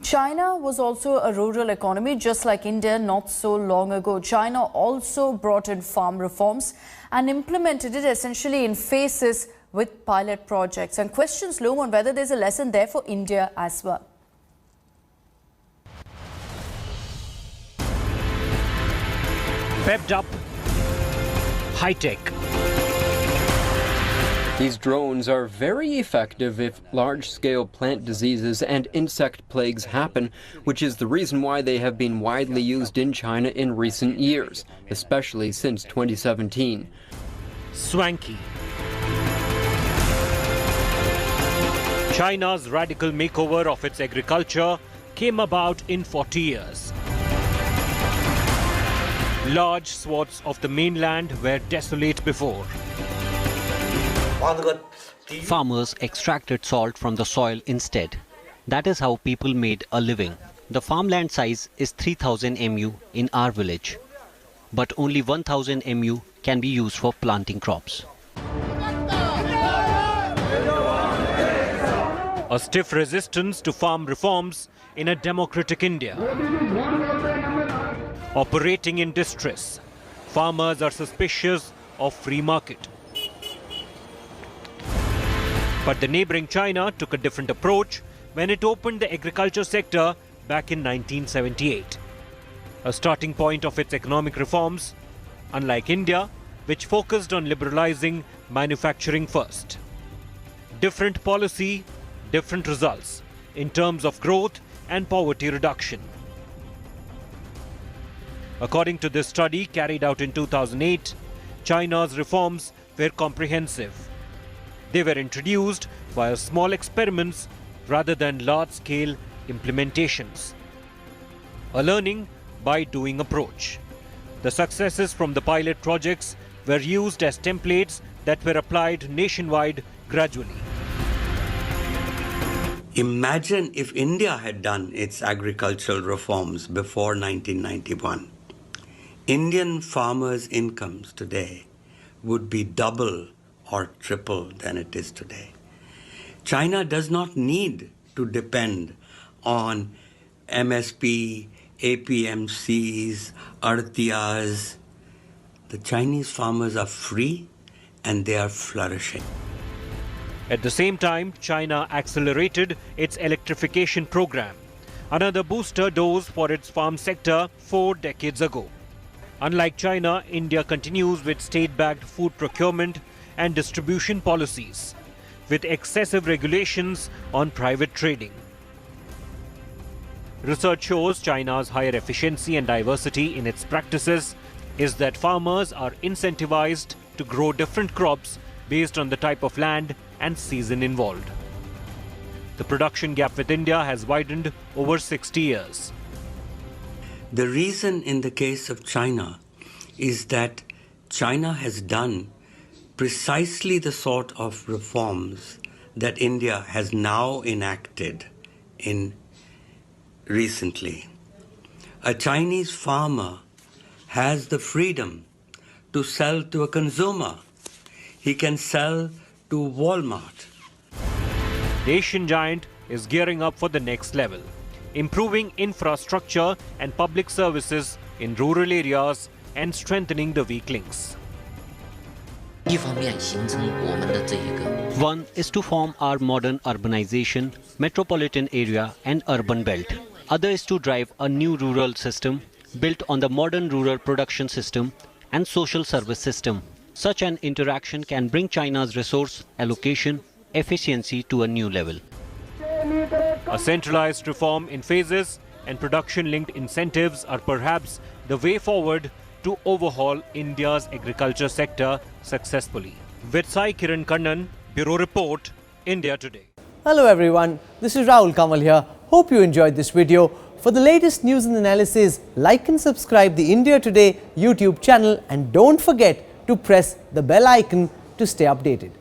China was also a rural economy, just like India not so long ago. China also brought in farm reforms and implemented it essentially in phases with pilot projects. And questions loom on whether there's a lesson there for India as well. Pepped up, high-tech. These drones are very effective if large-scale plant diseases and insect plagues happen, which is the reason why they have been widely used in China in recent years, especially since 2017. Swanky. China's radical makeover of its agriculture came about in 40 years. Large swaths of the mainland were desolate before. Farmers extracted salt from the soil instead. That is how people made a living. The farmland size is 3000 mu in our village, but only 1000 mu can be used for planting crops. A stiff resistance to farm reforms in a democratic India. Operating in distress, farmers are suspicious of free market. But the neighboring China took a different approach when it opened the agriculture sector back in 1978. A starting point of its economic reforms, unlike India, which focused on liberalizing manufacturing first. Different policy, different results in terms of growth and poverty reduction. According to this study carried out in 2008, China's reforms were comprehensive. They were introduced via small experiments rather than large-scale implementations. A learning by doing approach. The successes from the pilot projects were used as templates that were applied nationwide gradually. Imagine if India had done its agricultural reforms before 1991. Indian farmers' incomes today would be double or triple than it is today. China does not need to depend on MSP, APMCs, ARTIAs. The Chinese farmers are free and they are flourishing. At the same time, China accelerated its electrification program, another booster dose for its farm sector 4 decades ago. Unlike China, India continues with state-backed food procurement and distribution policies, with excessive regulations on private trading. Research shows China's higher efficiency and diversity in its practices is that farmers are incentivized to grow different crops based on the type of land and season involved. The production gap with India has widened over 60 years. The reason in the case of China is that China has done precisely the sort of reforms that India has now enacted recently. A Chinese farmer has the freedom to sell to a consumer. He can sell to Walmart. The Asian giant is gearing up for the next level, improving infrastructure and public services in rural areas and strengthening the weak links. One is to form our modern urbanization, metropolitan area and urban belt. Other is to drive a new rural system built on the modern rural production system and social service system. Such an interaction can bring China's resource allocation efficiency to a new level. A centralized reform in phases and production-linked incentives are perhaps the way forward to overhaul India's agriculture sector successfully. With Sai Kiran Kannan, Bureau Report, India Today. Hello everyone, this is Rahul Kamal here. Hope you enjoyed this video. For the latest news and analysis, like and subscribe the India Today YouTube channel and don't forget to press the bell icon to stay updated.